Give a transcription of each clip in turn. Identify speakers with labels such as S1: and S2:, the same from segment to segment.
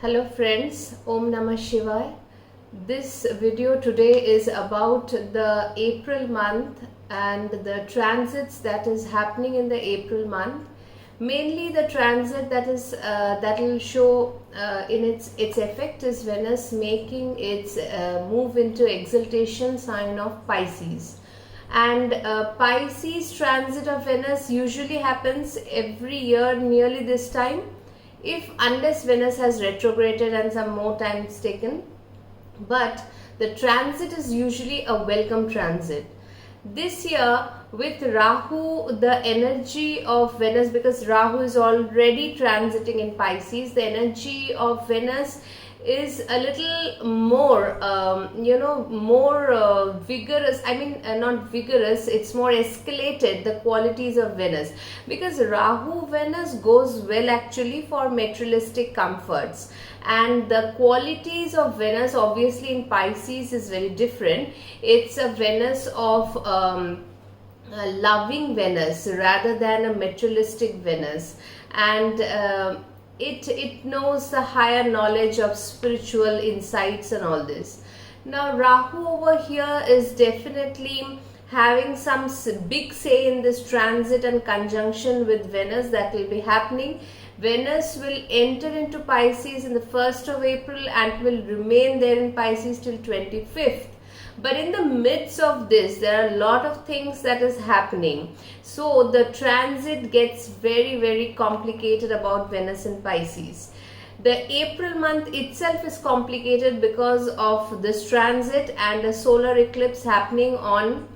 S1: Hello friends, Om Namah Shivaya. This video today is about the April month and the transits that is happening in the April month. Mainly the transit that will show in its effect is Venus making its move into exaltation sign of Pisces. And Pisces transit of Venus usually happens every year nearly this time, if unless Venus has retrograded and some more time is taken. But the transit is usually a welcome transit. This year with Rahu, the energy of Venus, because Rahu is already transiting in Pisces, the energy of Venus is a little more more vigorous. Not vigorous, it's more escalated, the qualities of Venus, because Rahu Venus goes well actually for materialistic comforts, and the qualities of Venus obviously in Pisces is very different. It's a Venus of a loving Venus rather than a materialistic Venus, and it knows the higher knowledge of spiritual insights and all this. Now Rahu over here is definitely having some big say in this transit and conjunction with Venus that will be happening. Venus will enter into Pisces in the 1st of April and will remain there in Pisces till 25th. But in the midst of this, there are a lot of things that is happening. So the transit gets very complicated about Venus in Pisces. The April month itself is complicated because of this transit and a solar eclipse happening on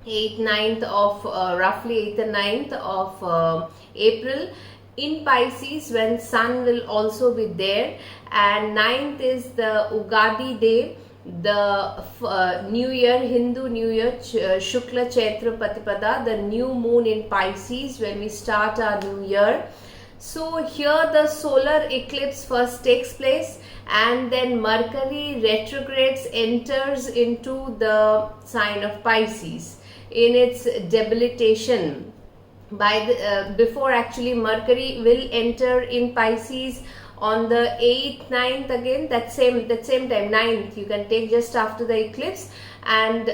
S1: 8th, 9th of roughly 8th and 9th of April in Pisces, when Sun will also be there, and 9th is the Ugadi day, the New Year, Hindu New Year, Shukla Chaitra Patipada, the new moon in Pisces when we start our new year. So here the solar eclipse first takes place, and then Mercury retrogrades, enters into the sign of Pisces in its debilitation. Before actually Mercury will enter in Pisces on the 8th, 9th, again that same time 9th you can take just after the eclipse, and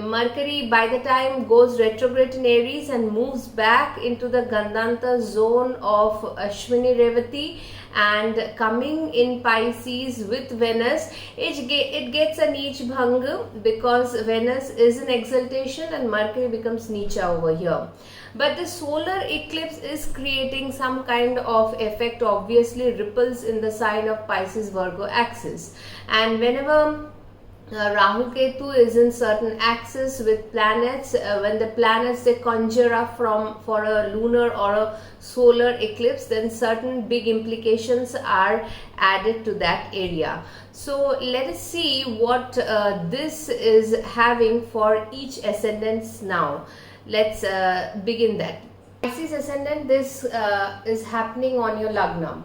S1: Mercury by the time goes retrograde in Aries and moves back into the Gandanta zone of Ashwini Revati, and coming in Pisces with Venus, it gets a Neech Bhanga because Venus is in exaltation and Mercury becomes Neecha over here. But the solar eclipse is creating some kind of effect, obviously ripples in the sign of Pisces Virgo axis, and whenever Rahu Ketu is in certain axis with planets, when the planets they conjure up for a lunar or a solar eclipse, then certain big implications are added to that area. So let us see what this is having for each ascendants now. Let's begin that. Pisces ascendant, this is happening on your Lagna.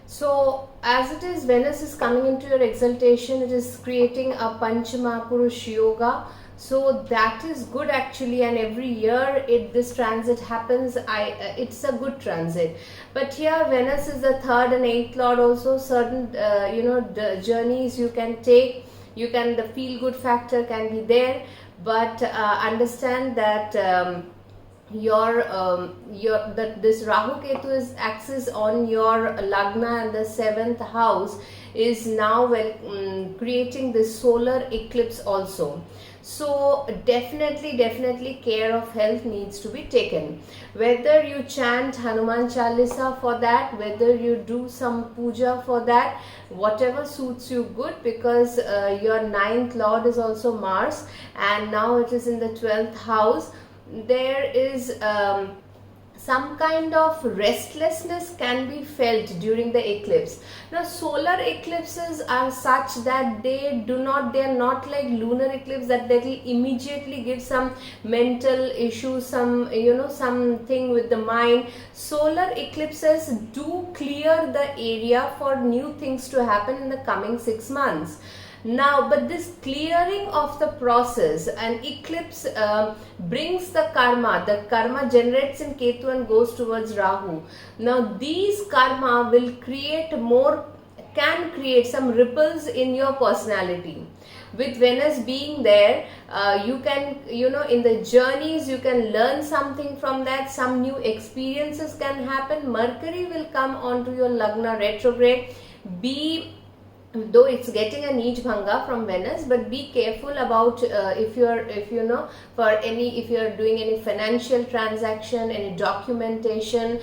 S1: So as it is, Venus is coming into your exaltation, it is creating a Panchamapurush yoga. So that is good actually, and every year this transit happens. It's a good transit. But here Venus is the 3rd and 8th lord also. Certain the journeys you can take, the feel good factor can be there, but understand that this Rahu Ketu is axis on your Lagna, and the 7th house is now creating this solar eclipse also. So definitely care of health needs to be taken. Whether you chant Hanuman Chalisa for that, whether you do some puja for that, whatever suits you good, because your 9th lord is also Mars, and now it is in the 12th house. There is some kind of restlessness can be felt during the eclipse. Now solar eclipses are such that they are not like lunar eclipse that they will immediately give some mental issue, something with the mind. Solar eclipses do clear the area for new things to happen in the coming 6 months. Now, but this clearing of the process, an eclipse brings the karma generates in Ketu and goes towards Rahu. Now these karma will create more can create some ripples in your personality. With Venus being there, you can, in the journeys, you can learn something from that. Some new experiences can happen. Mercury will come onto your Lagna retrograde. Though it's getting a Neej Bhanga from Venus, but be careful about if you're doing any financial transaction, any documentation,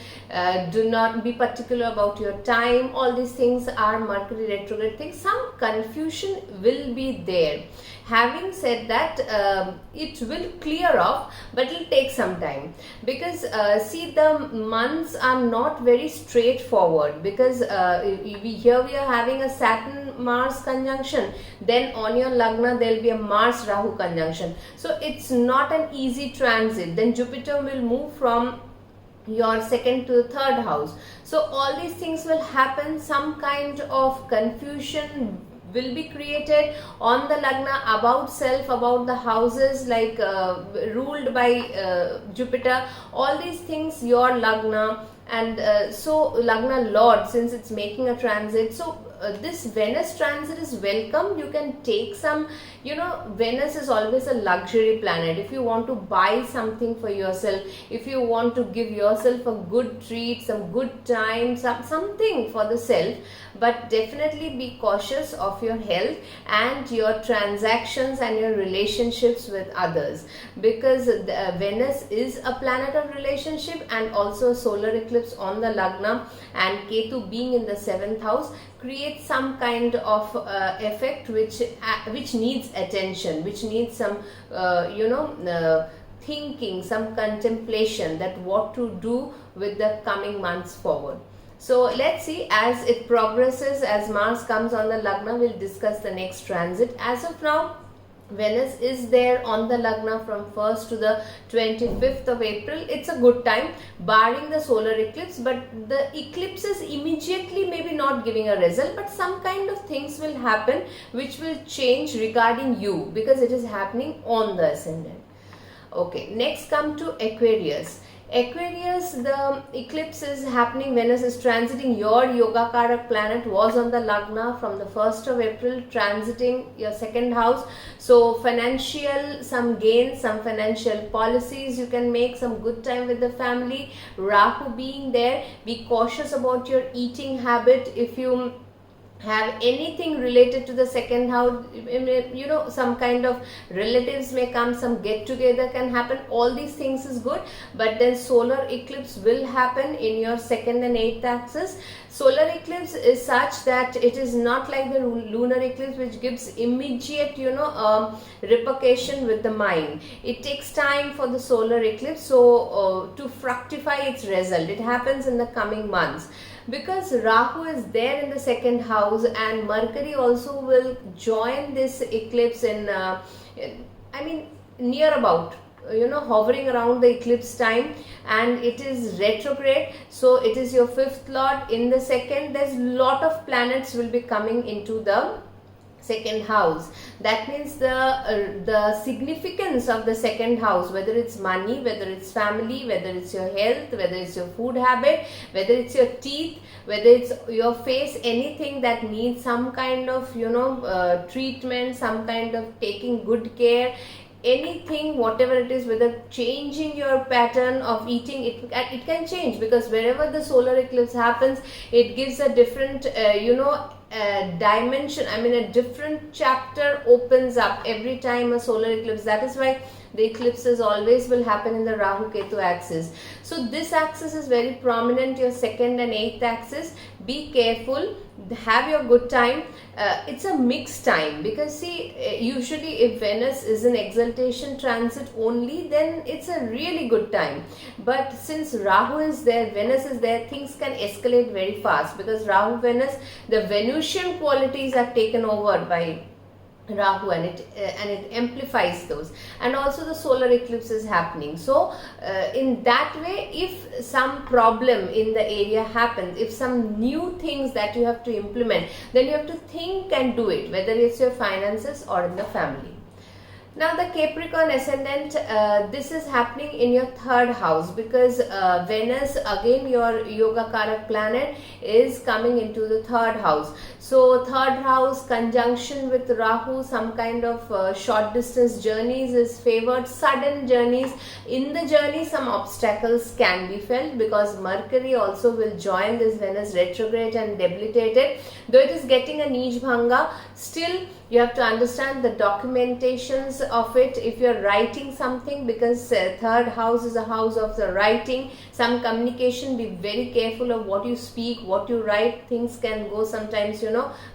S1: do not be particular about your time. All these things are Mercury retrograde things. Some confusion will be there. Having said that, it will clear off, but it will take some time, because see, the months are not very straightforward, because here we are having a Saturn Mars conjunction, then on your Lagna there will be a Mars Rahu conjunction, so it's not an easy transit. Then Jupiter will move from your second to the third house, so all these things will happen. Some kind of confusion will be created on the Lagna about self, about the houses like ruled by Jupiter, all these things, your Lagna, and so Lagna Lord, since it's making a transit, so this Venus transit is welcome. You can take some, Venus is always a luxury planet. If you want to buy something for yourself, if you want to give yourself a good treat, some good time, something for the self, but definitely be cautious of your health and your transactions and your relationships with others, because Venus is a planet of relationship, and also a solar eclipse on the Lagna, and Ketu being in the 7th house creates some kind of effect which needs attention, which needs some thinking, some contemplation, that what to do with the coming months forward. So let's see as it progresses, as Mars comes on the Lagna, we'll discuss the next transit. As of now, Venus is there on the Lagna from 1st to the 25th of April. It's a good time, barring the solar eclipse, but the eclipse is immediately maybe not giving a result, but some kind of things will happen which will change regarding you, because it is happening on the ascendant. Okay, next come to Aquarius. Aquarius, the eclipse is happening, Venus is transiting your Yoga-karak planet, was on the Lagna from the 1st of April, transiting your 2nd house. So financial, some gains, some financial policies you can make, some good time with the family. Rahu being there, be cautious about your eating habit. If you have anything related to the 2nd house, some kind of relatives may come, some get together can happen, all these things is good. But then solar eclipse will happen in your 2nd and 8th axis. Solar eclipse is such that it is not like the lunar eclipse, which gives immediate repercussion with the mind. It takes time for the solar eclipse to fructify its result. It happens in the coming months, because Rahu is there in the 2nd house, and Mercury also will join this eclipse in near about, hovering around the eclipse time, and it is retrograde, so it is your 5th lord in the 2nd. There's lot of planets will be coming into the 2nd house. That means the significance of the 2nd house, whether it's money, whether it's family, whether it's your health, whether it's your food habit, whether it's your teeth, whether it's your face, anything that needs some kind of treatment, some kind of taking good care, anything, whatever it is, whether changing your pattern of eating, it can change, because wherever the solar eclipse happens, it gives a different dimension. A different chapter opens up every time a solar eclipse. That is why the eclipses always will happen in the Rahu Ketu axis. So this axis is very prominent, your 2nd and 8th axis. Be careful, have your good time. It's a mixed time, because see, usually if Venus is in exaltation transit only, then it's a really good time. But since Rahu is there, Venus is there, things can escalate very fast, because Rahu Venus, the Venusian qualities are taken over by Rahu, and it amplifies those, and also the solar eclipse is happening. So in that way, if some problem in the area happens, if some new things that you have to implement, then you have to think and do it, whether it's your finances or in the family. Now the Capricorn ascendant, this is happening in your third house, because Venus, again your yoga karak planet, is coming into the third house. So third house conjunction with Rahu, some kind of short distance journeys is favored, sudden journeys. In the journey some obstacles can be felt, because Mercury also will join this Venus retrograde and debilitate it. Though it is getting a Nij Bhanga, still you have to understand the documentations of it if you're writing something, because third house is a house of the writing, some communication. Be very careful of what you speak, what you write. Things can go sometimes,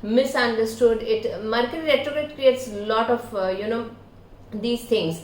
S1: misunderstood. Mercury retrograde creates a lot of these things,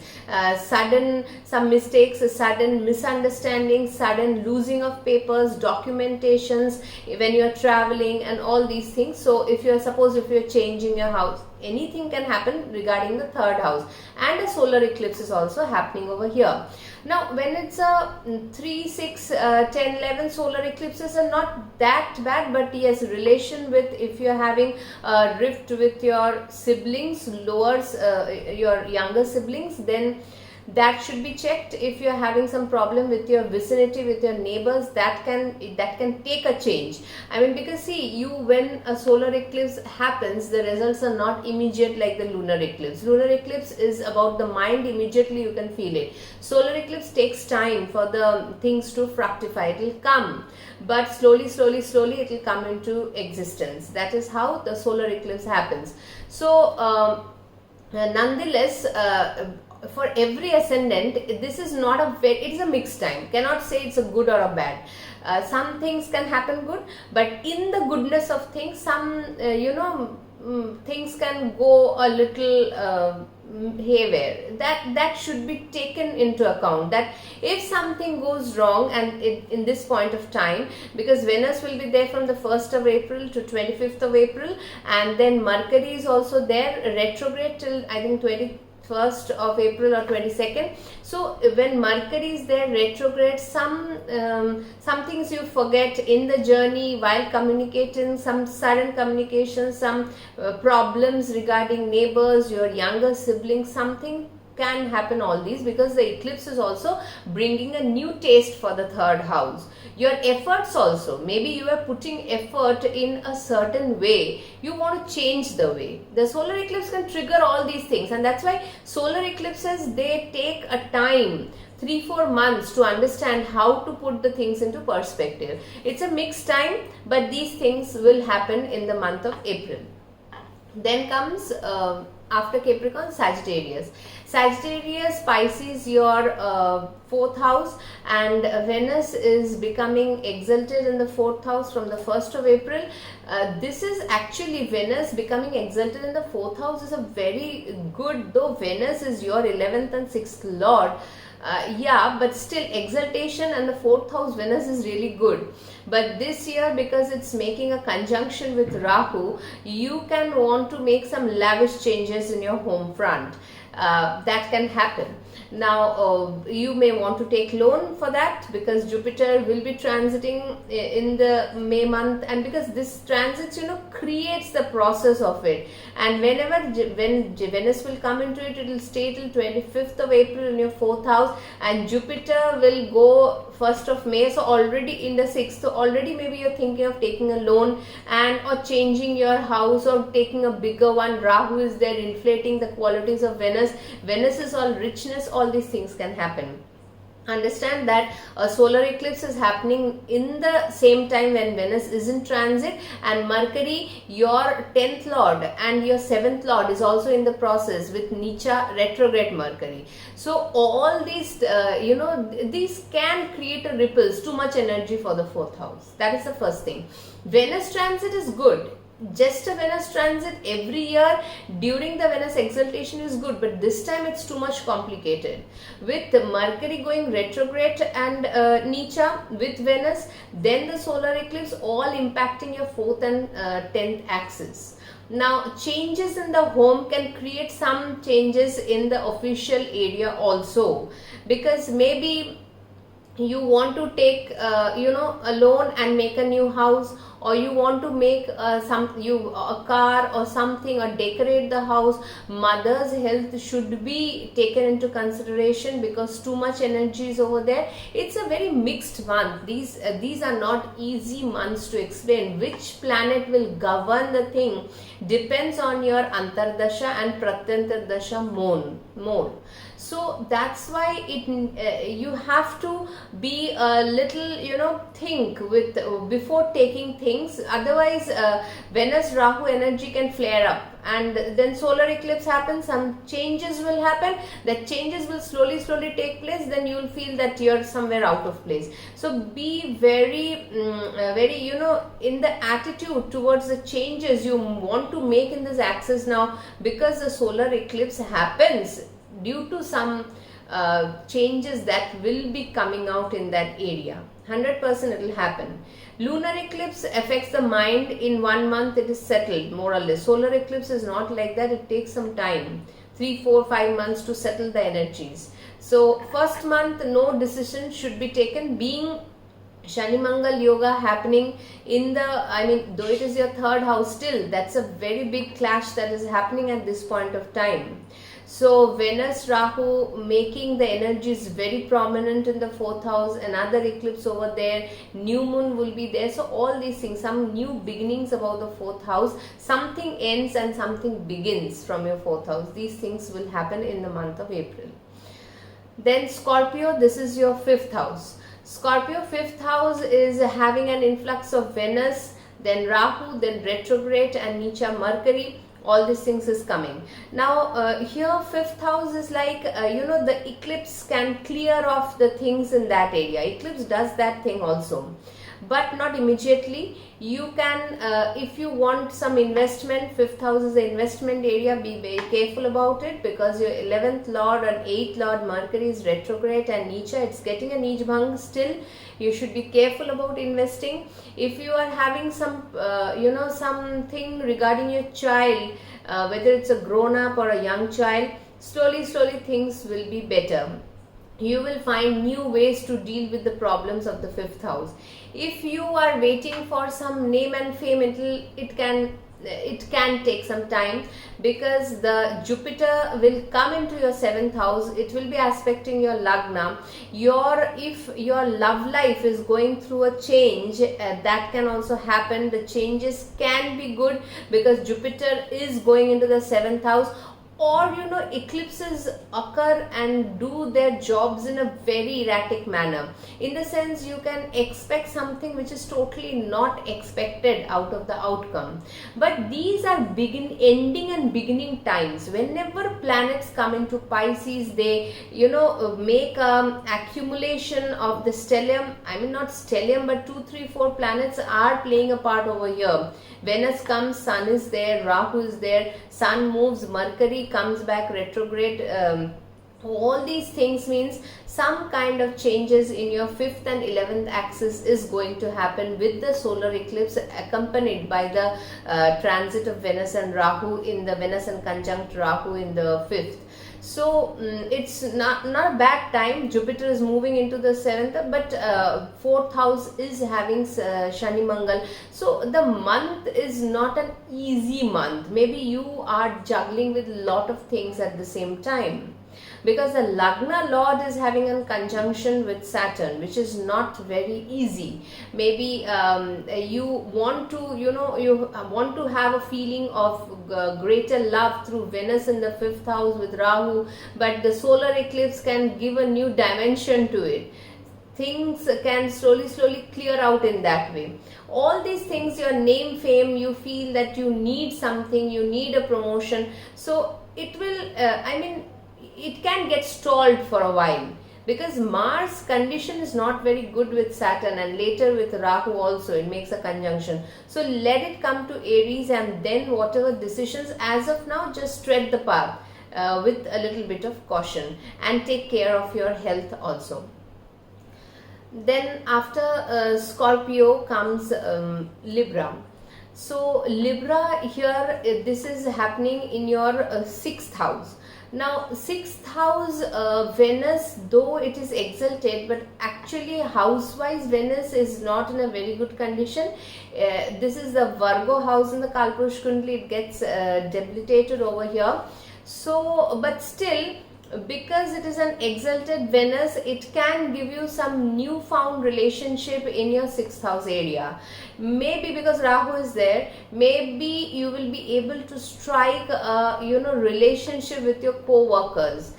S1: sudden some mistakes, sudden misunderstandings, sudden losing of papers, documentations when you are traveling, and all these things. So if you're changing your house, anything can happen regarding the third house. And a solar eclipse is also happening over here. Now when it's a 3, 6, 10, 11, solar eclipses are not that bad, but yes, relation with, if you're having a rift with your siblings, your younger siblings, then that should be checked. If you're having some problem with your vicinity, with your neighbors, that can take a change. I mean, because see, when a solar eclipse happens, the results are not immediate like the lunar eclipse. Lunar eclipse is about the mind, immediately you can feel it. Solar eclipse takes time for the things to fructify. It will come, but slowly it will come into existence. That is how the solar eclipse happens. So nonetheless, for every ascendant, this is not it is a mixed time. Cannot say it's a good or a bad. Some things can happen good, but in the goodness of things, some things can go a little haywire. That should be taken into account, that if something goes wrong, and in this point of time, because Venus will be there from the 1st of April to 25th of April, and then Mercury is also there retrograde till I think 21st of April or 22nd. So when Mercury is there retrograde, some things you forget in the journey while communicating, some sudden communication, some problems regarding neighbors, your younger siblings, something can happen, all these, because the eclipse is also bringing a new taste for the third house. Your efforts also, maybe you are putting effort in a certain way, you want to change the way. The solar eclipse can trigger all these things, and that's why solar eclipses, they take a time, 3-4 months, to understand how to put the things into perspective. It's a mixed time, but these things will happen in the month of April. Then comes after Capricorn, Sagittarius. Sagittarius, Pisces, your 4th house, and Venus is becoming exalted in the 4th house from the 1st of April. This is actually, Venus becoming exalted in the 4th house is a very good, though Venus is your 11th and 6th lord. But still, exaltation and the 4th house Venus is really good. But this year, because it's making a conjunction with Rahu, you can want to make some lavish changes in your home front. That can happen. Now you may want to take loan for that, because Jupiter will be transiting in the May month, and because this transits creates the process of it, and when Venus will come into it, it will stay till 25th of April in your 4th house, and Jupiter will go 1st of May, so already in the 6th. So already maybe you're thinking of taking a loan or changing your house or taking a bigger one. Rahu is there inflating the qualities of Venus. Venus is all richness, all these things can happen. Understand that a solar eclipse is happening in the same time when Venus is in transit, and Mercury, your 10th lord and your 7th lord, is also in the process with Nicha retrograde Mercury. So all these these can create a ripples, too much energy for the 4th house. That is the first thing. Venus transit is good. Just a Venus transit every year during the Venus exaltation is good, but this time it's too much complicated. With Mercury going retrograde and Nicha with Venus, then the solar eclipse, all impacting your 4th and 10th axis. Now, changes in the home can create some changes in the official area also, because maybe you want to take a loan and make a new house, or you want to make a car or something, or decorate the house, mother's health should be taken into consideration, because too much energy is over there. It's a very mixed month. These are not easy months to explain. Which planet will govern the thing depends on your Antardasha and Pratyantardasha more. So that's why you have to be a little, think with before taking things. Otherwise, Venus Rahu energy can flare up, and then solar eclipse happens, some changes will happen, that changes will slowly take place, then you will feel that you're somewhere out of place. So be very in the attitude towards the changes you want to make in this axis now, because the solar eclipse happens due to some changes that will be coming out in that area. 100% it will happen. Lunar eclipse affects the mind. In 1 month it is settled, more or less. Solar eclipse is not like that. It takes some time, 3, 4, 5 months to settle the energies. So first month no decision should be taken, being Shani Mangal yoga happening in though it is your third house, still that's a very big clash that is happening at this point of time. So Venus Rahu making the energies very prominent in the 4th house, another eclipse over there, new moon will be there. So all these things, some new beginnings about the 4th house, something ends and something begins from your 4th house. These things will happen in the month of April. Then Scorpio, this is your 5th house. Scorpio 5th house is having an influx of Venus, then Rahu, then retrograde and Nicha Mercury. All these things is coming. Now here 5th house is like, the eclipse can clear off the things in that area. Eclipse does that thing also, but not immediately. You can, if you want some investment, 5th house is the investment area, be very careful about it, because your 11th lord and 8th lord Mercury is retrograde and Nicha, it's getting a Nij Bhang still. You should be careful about investing. If you are having some, something regarding your child, whether it's a grown up or a young child, slowly things will be better. You will find new ways to deal with the problems of the 5th house. If you are waiting for some name and fame, it can take some time, because the Jupiter will come into your 7th house. It will be aspecting your Lagna. If your love life is going through a change, that can also happen. The changes can be good because Jupiter is going into the 7th house. Or eclipses occur and do their jobs in a very erratic manner. In the sense, you can expect something which is totally not expected out of the outcome. But these are ending and beginning times. Whenever planets come into Pisces, they make accumulation of the stellium. Not stellium, but 2, 3, 4 planets are playing a part over here. Venus comes, Sun is there, Rahu is there, Sun moves, Mercury comes back retrograde. All these things means some kind of changes in your 5th and 11th axis is going to happen with the solar eclipse, accompanied by the transit of Venus and Rahu in the Venus and conjunct Rahu in the 5th. So it's not a bad time. Jupiter is moving into the 7th, but 4th house is having Shani Mangal. So the month is not an easy month. Maybe you are juggling with a lot of things at the same time, because the Lagna Lord is having a conjunction with Saturn, which is not very easy. Maybe you want to have a feeling of greater love through Venus in the 5th house with Rahu, but the solar eclipse can give a new dimension to it. Things can slowly clear out in that way. All these things, your name, fame, you feel that you need something, you need a promotion. So it will, it can get stalled for a while, because Mars condition is not very good with Saturn, and later with Rahu also it makes a conjunction. So let it come to Aries, and then whatever decisions as of now, just tread the path with a little bit of caution, and take care of your health also. Then after Scorpio comes Libra. So Libra here, this is happening in your 6th house. Now 6th house Venus, though it is exalted, but actually house-wise Venus is not in a very good condition. This is the Virgo house in the Kalpurush Kundali. It gets debilitated over here. So, but still, because it is an exalted Venus, it can give you some newfound relationship in your 6th house area. Maybe because Rahu is there, maybe you will be able to strike a relationship with your co-workers.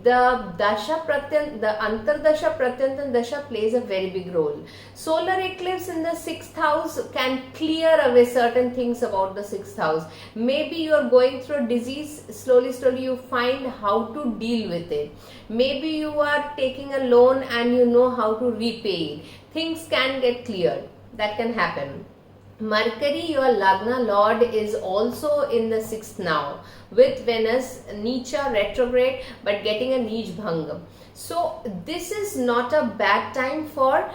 S1: The dasha pratyant, the antardasha pratyantan dasha plays a very big role. Solar eclipse in the 6th house can clear away certain things about the 6th house. Maybe you are going through a disease, slowly you find how to deal with it. Maybe you are taking a loan and you know how to repay it. Things can get cleared. That can happen. Mercury, your Lagna Lord, is also in the 6th now with Venus Nicha retrograde but getting a Nij Bhanga. So this is not a bad time for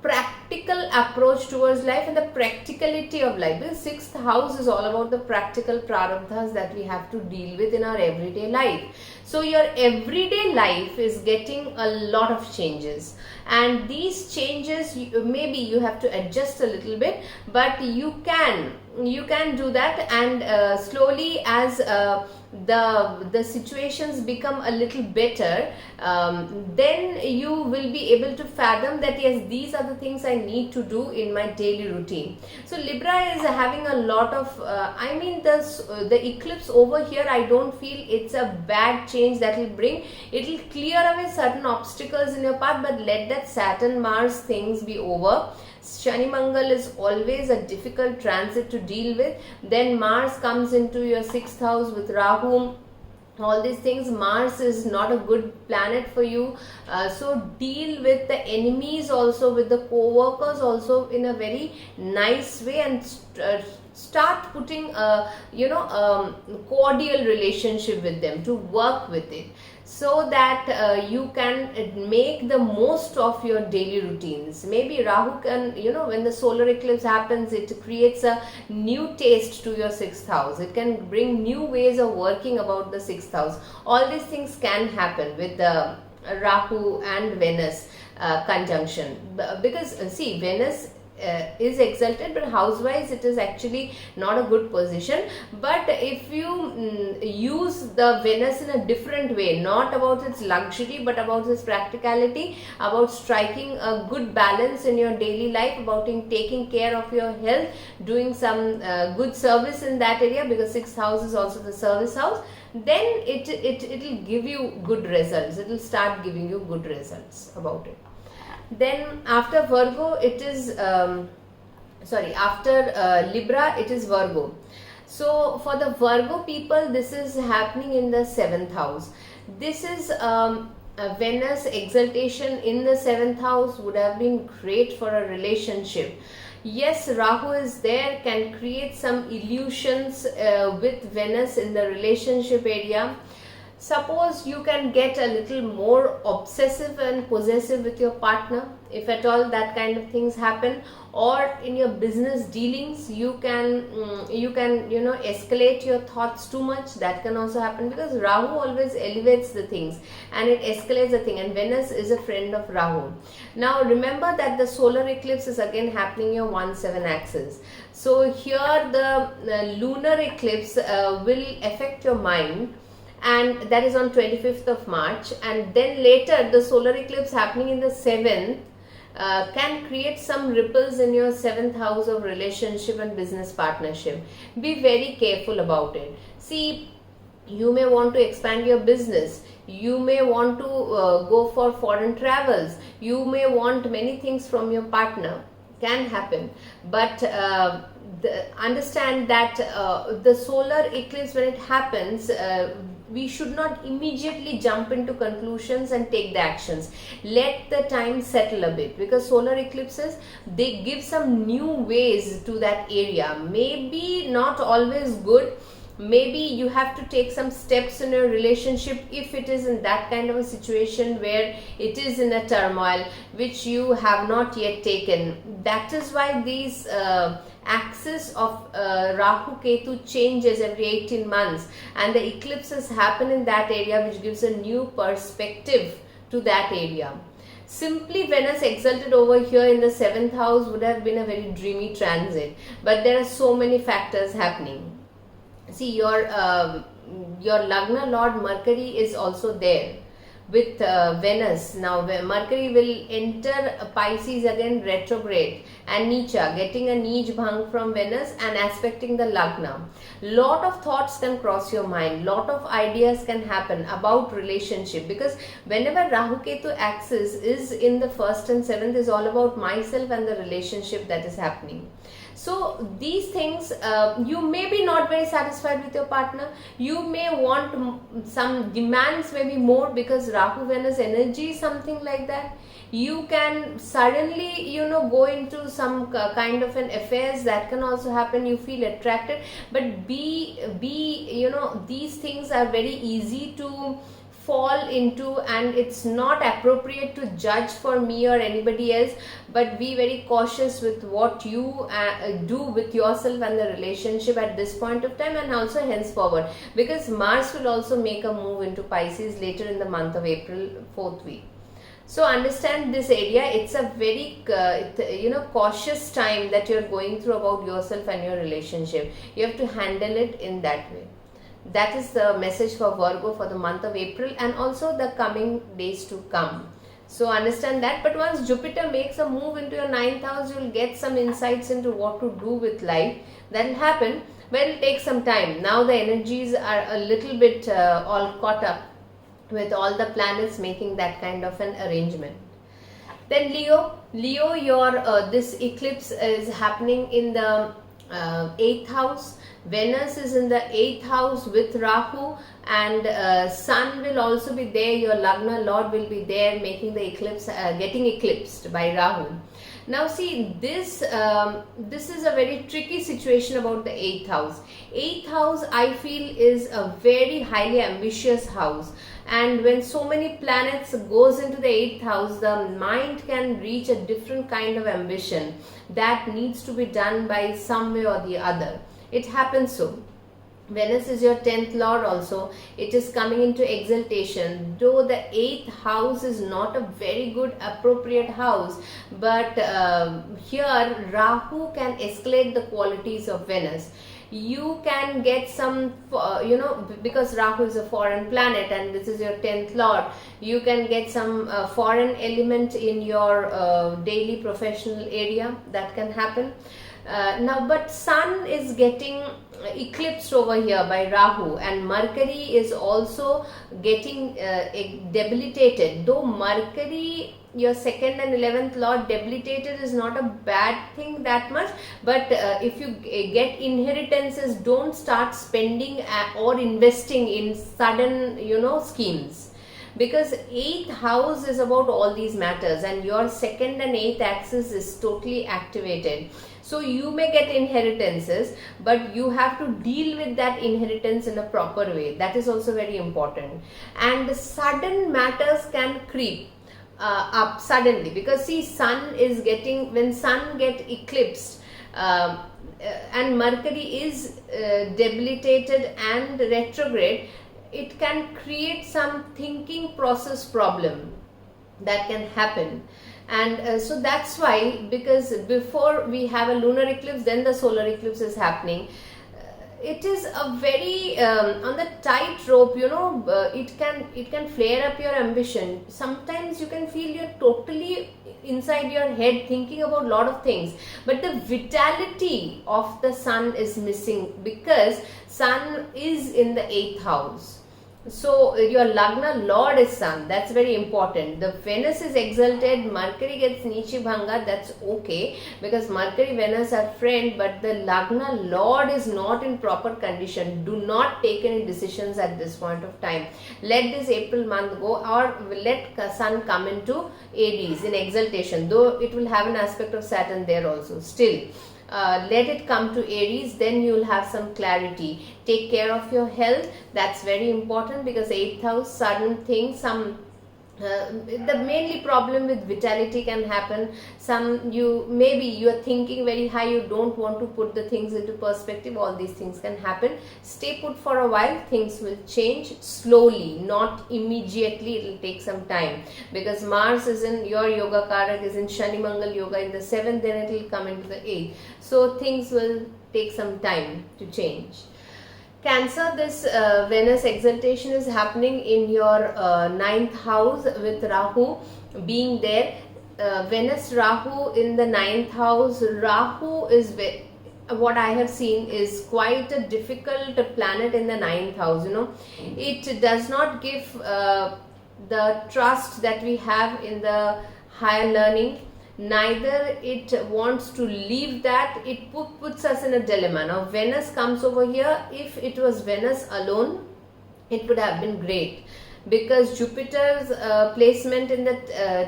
S1: practical approach towards life and the practicality of life. The 6th house is all about the practical prarabdhas that we have to deal with in our everyday life. So your everyday life is getting a lot of changes, and these changes maybe you have to adjust a little bit, but you can do that, and slowly as the situations become a little better, then you will be able to fathom that yes, these are the things I need to do in my daily routine. So Libra is having a lot of the eclipse over here, I don't feel it's a bad change that will bring. It will clear away certain obstacles in your path, but let that Saturn Mars things be over. Shani Mangal is always a difficult transit to deal with. Then Mars comes into your 6th house with Rahu. All these things, Mars is not a good planet for you. So deal with the enemies also, with the co-workers also in a very nice way, and start putting a cordial relationship with them, to work with it, so that you can make the most of your daily routines. Maybe Rahu can, when the solar eclipse happens, it creates a new taste to your 6th house. It can bring new ways of working about the 6th house. All these things can happen with the Rahu and Venus conjunction, because see, Venus is exalted, but house-wise it is actually not a good position. But if you use the Venus in a different way, not about its luxury but about its practicality, about striking a good balance in your daily life, about taking care of your health, doing some good service in that area, because 6th house is also the service house, then it will give you good results. It will start giving you good results about it. Then after Virgo, it is after Libra, it is Virgo. So for the Virgo people, this is happening in the 7th house. This is a Venus exaltation in the 7th house would have been great for a relationship. Yes, Rahu is there, can create some illusions with Venus in the relationship area. Suppose you can get a little more obsessive and possessive with your partner, if at all that kind of things happen, or in your business dealings you can escalate your thoughts too much. That can also happen, because Rahu always elevates the things and it escalates the thing, and Venus is a friend of Rahu. Now remember that the solar eclipse is again happening your 1-7 axis. So here the lunar eclipse will affect your mind, and that is on 25th of March, and then later the solar eclipse happening in the 7th can create some ripples in your 7th house of relationship and business partnership. Be very careful about it. See, you may want to expand your business, you may want to go for foreign travels, you may want many things from your partner, can happen, but understand that the solar eclipse, when it happens, we should not immediately jump into conclusions and take the actions. Let the time settle a bit, because solar eclipses, they give some new ways to that area. Maybe not always good. Maybe you have to take some steps in your relationship if it is in that kind of a situation where it is in a turmoil which you have not yet taken. That is why these axis of Rahu Ketu changes every 18 months, and the eclipses happen in that area, which gives a new perspective to that area. Simply Venus exalted over here in the 7th house would have been a very dreamy transit, but there are so many factors happening. See, your Lagna Lord Mercury is also there with Venus. Now Mercury will enter Pisces again retrograde and Nicha, getting a Nij Bhang from Venus and aspecting the Lagna. Lot of thoughts can cross your mind, lot of ideas can happen about relationship, because whenever Rahu Ketu axis is in the 1st and 7th is all about myself and the relationship that is happening. So these things, you may be not very satisfied with your partner. You may want some demands, maybe more, because Rahu Venus energy is something like that. You can suddenly, go into some kind of an affairs that can also happen. You feel attracted, but these things are very easy to fall into, and it's not appropriate to judge for me or anybody else, but be very cautious with what you do with yourself and the relationship at this point of time, and also henceforward, because Mars will also make a move into Pisces later in the month of April, 4th week. So understand this area. It's a very cautious time that you're going through about yourself and your relationship. You have to handle it in that way. That is the message for Virgo for the month of April and also the coming days to come. So understand that. But once Jupiter makes a move into your 9th house, you will get some insights into what to do with life. That will happen, but it will take some time. Now the energies are a little bit all caught up with all the planets making that kind of an arrangement. Then Leo, your this eclipse is happening in the 8th house. Venus is in the 8th house with Rahu, and Sun will also be there. Your Lagna Lord will be there, making the eclipse, getting eclipsed by Rahu. Now see, this is a very tricky situation about the 8th house. 8th house, I feel, is a very highly ambitious house, and when so many planets goes into the 8th house, the mind can reach a different kind of ambition that needs to be done by some way or the other. It happens so. Venus is your 10th lord also. It is coming into exaltation. Though the 8th house is not a very good appropriate house, but here Rahu can escalate the qualities of Venus. You can get some, because Rahu is a foreign planet and this is your 10th lord, you can get some foreign element in your daily professional area. That can happen. Now, but Sun is getting eclipsed over here by Rahu, and Mercury is also getting debilitated. Though Mercury, your 2nd and 11th lord, debilitated is not a bad thing that much, but if you get inheritances, don't start spending or investing in sudden schemes, because 8th house is about all these matters, and your 2nd and 8th axis is totally activated. So you may get inheritances, but you have to deal with that inheritance in a proper way. That is also very important. And sudden matters can creep up suddenly, because see, Sun is getting, when Sun get eclipsed and Mercury is debilitated and retrograde, it can create some thinking process problem that can happen. And so that's why, because before we have a lunar eclipse, then the solar eclipse is happening. It is a very on the tightrope, it can flare up your ambition. Sometimes you can feel you're totally inside your head thinking about a lot of things, but the vitality of the Sun is missing, because Sun is in the 8th house. So your Lagna Lord is Sun. That's very important. The Venus is exalted, Mercury gets Nichi Bhanga. That's okay, because Mercury Venus are friend, but the Lagna Lord is not in proper condition. Do not take any decisions at this point of time. Let this April month go, or let Sun come into Aries in exaltation, though it will have an aspect of Saturn there also. Still, let it come to Aries, then you will have some clarity. Take care of your health. That's very important, because 8th house, sudden things, some the mainly problem with vitality can happen. Some you maybe you are thinking very high, you don't want to put the things into perspective. All these things can happen. Stay put for a while, things will change slowly, not immediately. It will take some time, because Mars is in your yoga karak, is in Shani Mangal yoga in the 7th, then it will come into the 8th, so things will take some time to change. Cancer, this Venus exaltation is happening in your 9th house with Rahu being there. Venus Rahu in the 9th house. Rahu is what I have seen is quite a difficult planet in the 9th house. You know, it does not give the trust that we have in the higher learning. Neither it wants to leave that. It puts us in a dilemma. Now Venus comes over here. If it was Venus alone, it would have been great, because Jupiter's placement in the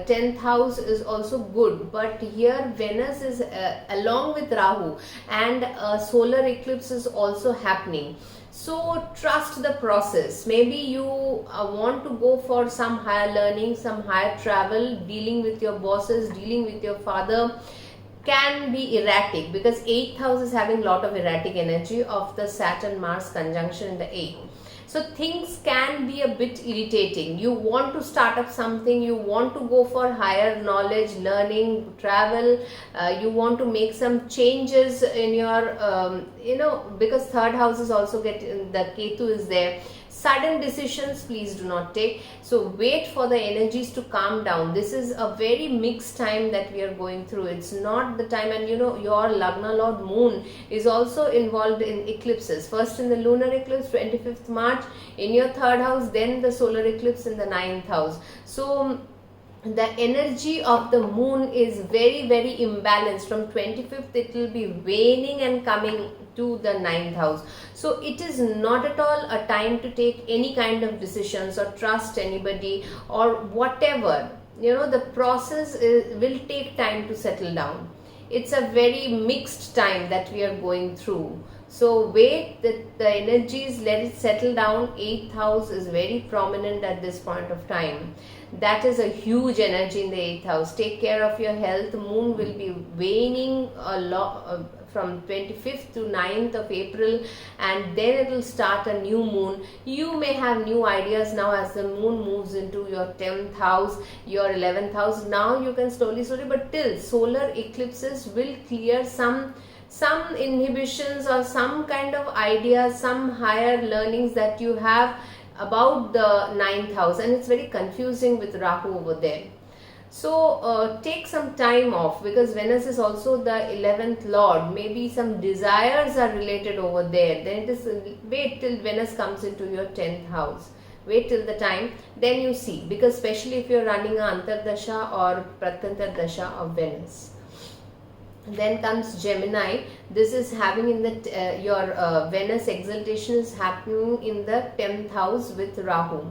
S1: 10th house is also good, but here Venus is along with Rahu, and a solar eclipse is also happening. So trust the process. Maybe you want to go for some higher learning, some higher travel. Dealing with your bosses, dealing with your father can be erratic, because 8th house is having a lot of erratic energy of the Saturn Mars conjunction in the 8th. So things can be a bit irritating. You want to start up something, you want to go for higher knowledge, learning, travel, you want to make some changes in your, because 3rd house is also the Ketu is there. Sudden decisions please do not take. So wait for the energies to calm down. This is a very mixed time that we are going through. It's not the time, and your Lagna Lord Moon is also involved in eclipses. First in the lunar eclipse 25th March in your 3rd house, then the solar eclipse in the 9th house. So the energy of the moon is very, very imbalanced. From 25th it will be waning and coming to the 9th house. So it is not at all a time to take any kind of decisions or trust anybody or whatever. The process will take time to settle down. It's a very mixed time that we are going through. So wait, the energies, let it settle down. 8th house is very prominent at this point of time. That is a huge energy in the 8th house. Take care of your health. Moon will be waning a lot from 25th to 9th of April, and then it will start a new moon. You may have new ideas now as the moon moves into your 10th house, your 11th house. Now you can slowly, but till solar eclipses will clear some inhibitions or some kind of ideas, some higher learnings that you have about the 9th house, and it's very confusing with Rahu over there. So take some time off, because Venus is also the 11th lord. Maybe some desires are related over there. Then it is wait till Venus comes into your 10th house. Wait till the time, then you see, because especially if you're running an Antardasha or Pratantar Dasha of Venus. Then comes Gemini. This is having in the your Venus exaltation is happening in the 10th house with Rahu.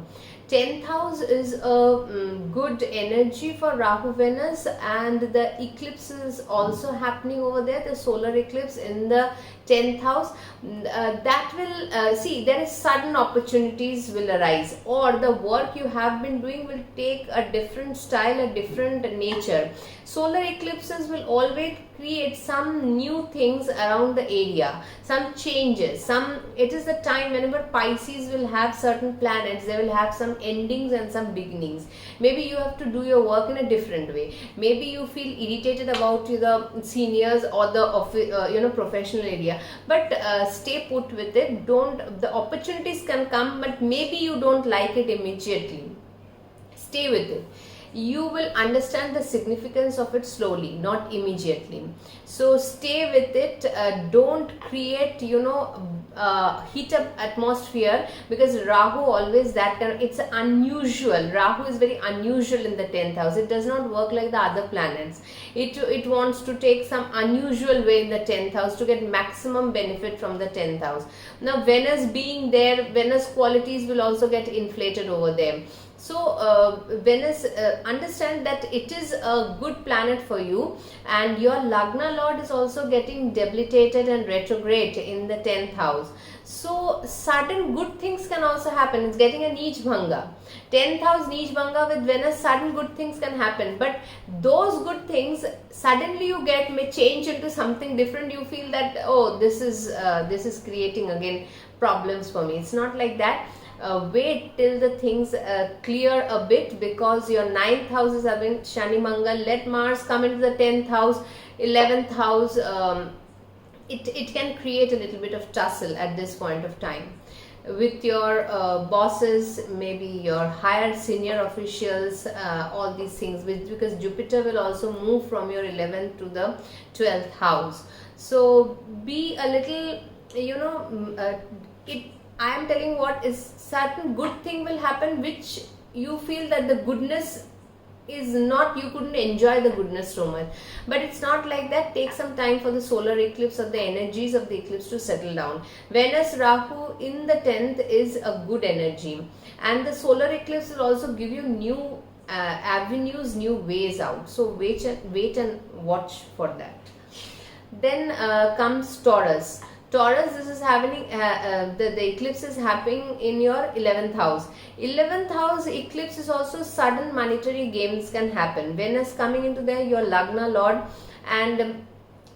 S1: 10th house is a good energy for Rahu Venus, and the eclipse is also happening over there, the solar eclipse in the 10th house. That will see, there is sudden opportunities will arise, or the work you have been doing will take a different style, a different nature. Solar eclipses will always create some new things around the area, some changes. It is the time whenever Pisces will have certain planets, they will have some endings and some beginnings. Maybe you have to do your work in a different way. Maybe you feel irritated about the seniors or the professional area, but stay put with it. The opportunities can come, but maybe you don't like it immediately. Stay with it. You will understand the significance of it slowly, not immediately. So stay with it. Don't create heat up atmosphere, because Rahu always it's unusual. Rahu is very unusual in the 10th house. It does not work like the other planets. It wants to take some unusual way in the 10th house to get maximum benefit from the 10th house. Now Venus being there, Venus qualities will also get inflated over there. So Venus, understand that it is a good planet for you, and your Lagna Lord is also getting debilitated and retrograde in the 10th house. So sudden good things can also happen. It's getting a Neej Bhanga. 10th house Neej Bhanga with Venus, sudden good things can happen. But those good things suddenly you get may change into something different. You feel that, oh, this is creating again problems for me. It's not like that. Wait till the things clear a bit, because your 9th house is having Shani Mangal. Let Mars come into the 10th house, 11th house. It can create a little bit of tussle at this point of time with your bosses, maybe your higher senior officials, all these things, because Jupiter will also move from your 11th to the 12th house. So be a little, I am telling what is certain good thing will happen, which you feel that the goodness is not, you couldn't enjoy the goodness so much. But it's not like that. Take some time for the solar eclipse or the energies of the eclipse to settle down. Venus Rahu in the 10th is a good energy, and the solar eclipse will also give you new avenues, new ways out. So wait and watch for that. Then comes Taurus. Taurus, this is happening, the eclipse is happening in your 11th house. 11th house eclipse is also sudden monetary gains can happen. Venus coming into there, your Lagna Lord, and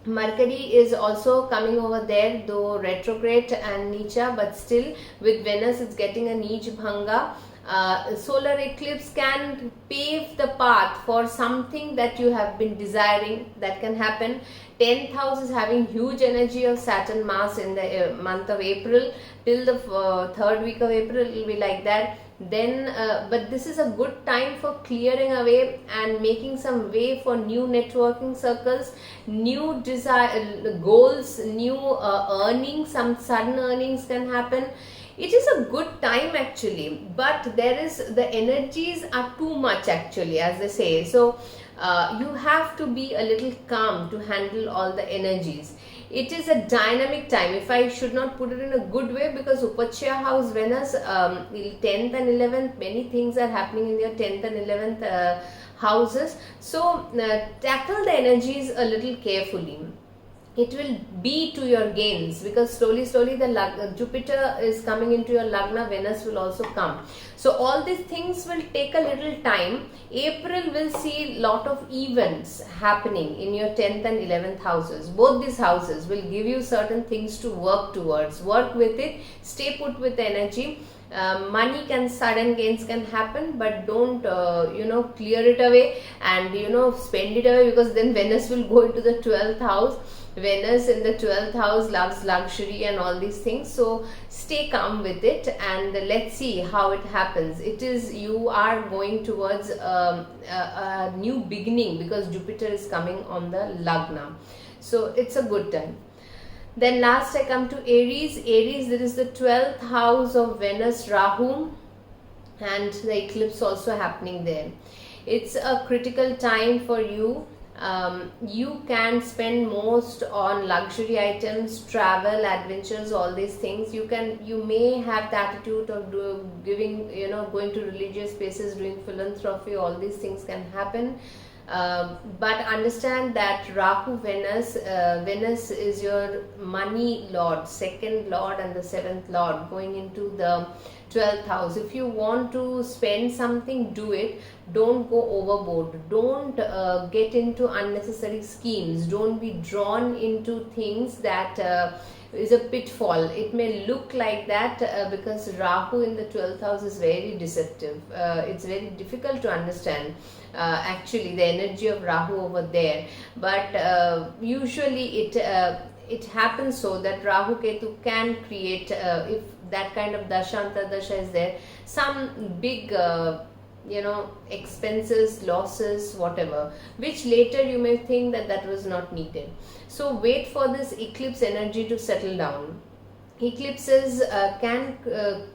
S1: Mercury is also coming over there, though retrograde and Nicha, but still with Venus it's getting a Neej Bhanga. Solar eclipse can pave the path for something that you have been desiring, that can happen. 10th house is having huge energy of Saturn Mars in the month of April. Till the third week of April it will be like that. Then but this is a good time for clearing away and making some way for new networking circles, new desire goals, new earnings. Some sudden earnings can happen. It is a good time actually, but the energies are too much actually, as they say. So you have to be a little calm to handle all the energies. It is a dynamic time, if I should not put it in a good way, because Upachya house Venus, 10th and 11th, many things are happening in your 10th and 11th houses. So tackle the energies a little carefully. It will be to your gains, because slowly the Jupiter is coming into your Lagna, Venus will also come. So all these things will take a little time. April will see lot of events happening in your 10th and 11th houses. Both these houses will give you certain things to work towards. Work with it, stay put with the energy. Money can, sudden gains can happen, but don't clear it away and spend it away, because then Venus will go into the 12th house. Venus in the 12th house loves luxury and all these things. So stay calm with it, and let's see how it happens. You are going towards a new beginning, because Jupiter is coming on the Lagna. So it's a good time. Then last I come to Aries. Aries, there is the 12th house of Venus Rahu, and the eclipse also happening there. It's a critical time for you. You can spend most on luxury items, travel, adventures, all these things. You may have the attitude of going to religious places, doing philanthropy, all these things can happen. But understand that Rahu Venus is your money lord, second lord and the 7th lord, going into the 12th house. If you want to spend something, do it. Don't go overboard. Don't get into unnecessary schemes. Don't be drawn into things that is a pitfall. It may look like that because Rahu in the 12th house is very deceptive. It's very difficult to understand actually the energy of Rahu over there. But usually it happens so that Rahu Ketu can create, if that kind of dasha antardasha is there, some big expenses, losses, whatever, which later you may think that was not needed. So wait for this eclipse energy to settle down. Eclipses can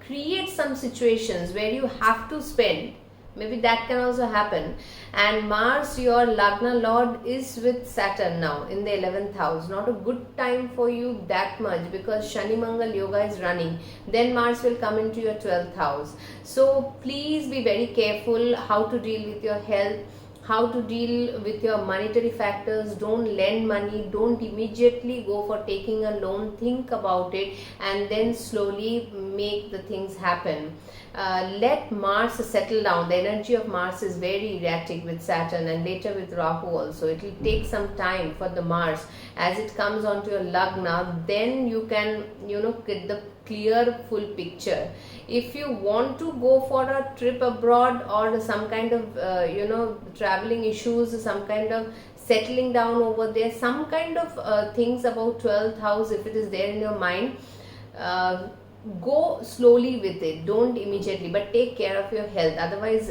S1: create some situations where you have to spend. maybe that can also happen. And Mars, your Lagna Lord, is with Saturn now in the 11th house. Not a good time for you that much, because Shani Mangal Yoga is running. Then Mars will come into your 12th house. So please be very careful how to deal with your health, how to deal with your monetary factors. Don't lend money, don't immediately go for taking a loan. Think about it and then slowly make the things happen. Let Mars settle down. The energy of Mars is very erratic with Saturn and later with Rahu also. It will take some time for the Mars. As it comes onto your Lagna, then you can, get the clear full picture. If you want to go for a trip abroad or some kind of traveling issues, some kind of settling down over there, some kind of things about 12th house, if it is there in your mind, go slowly with it, don't immediately, but take care of your health. Otherwise,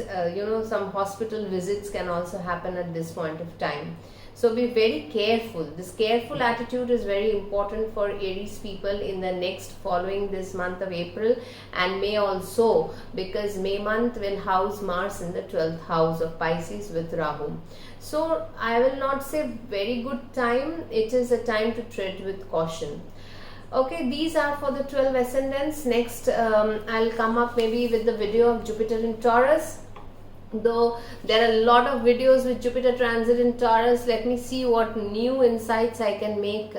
S1: some hospital visits can also happen at this point of time. So be very careful. This careful attitude is very important for Aries people in the next following this month of April and May also, because May month will house Mars in the 12th house of Pisces with Rahu. So I will not say very good time. It is a time to tread with caution. Okay, these are for the 12 ascendants. Next, I'll come up maybe with the video of Jupiter in Taurus. Though there are a lot of videos with Jupiter transit in Taurus, let me see what new insights I can make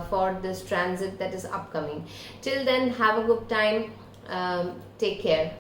S1: for this transit that is upcoming. Till then, have a good time. Take care.